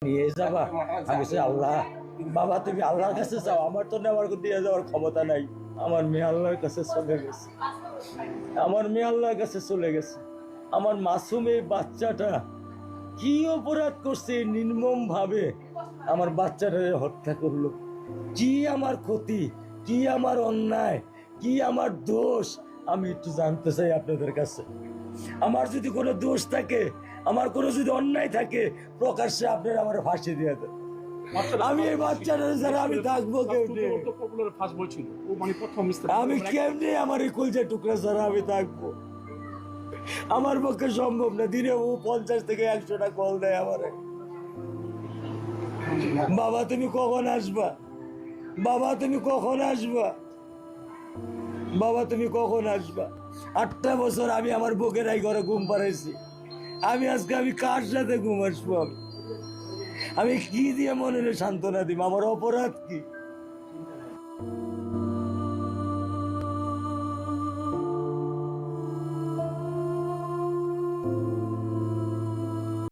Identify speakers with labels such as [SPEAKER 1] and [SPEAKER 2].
[SPEAKER 1] নিয়ে যাবা? আমি বলছি, আল্লাহ বাবা তুমি আল্লাহর কাছে যাও, আমার তো নেওয়ার দিয়ে যাওয়ার ক্ষমতা নাই। আমার মেয়ে আল্লাহর কাছে চলে গেছে, আমার মেয়ে আল্লাহর কাছে চলে গেছে। আমার মাসুম এই বাচ্চাটা কি অপরাধ করছে নির্মম ভাবে আমার বাচ্চাটাকে হত্যা করলো? কি আমার ক্ষতি, কি আমার অন্যায়, কি আমার দোষ, আমি একটু জানতে চাই আপনাদের কাছে। আমার যদি কোনো দোষ থাকে, আমার কোনো যদি অন্যায় থাকে, প্রকাশ্যে আপনারা আমার ফাঁসি দিয়ে দেন। আমি এই বাচ্চাটা যারা আমি থাকবো কেমনি? আমি কেমনি আমার এই কলজা টুকরা ছাড়া আমি থাকবো? আমার পক্ষে সম্ভব না। দিনে ও 50 থেকে 100টা কল দেয় আমারে, বাবা তুমি কখন আসবা, বাবা তুমি কখন আসবা, বাবা তুমি কখন আসবা। 8টা বছর আমি আমার বুকের এই ঘরে ঘুম পাড়াইছি। আমি আজকে আমি কার সাথে ঘুম আসবো? আমি কি দিয়ে মনে সান্ত্বনা দিব? আমার অপরাধ কি?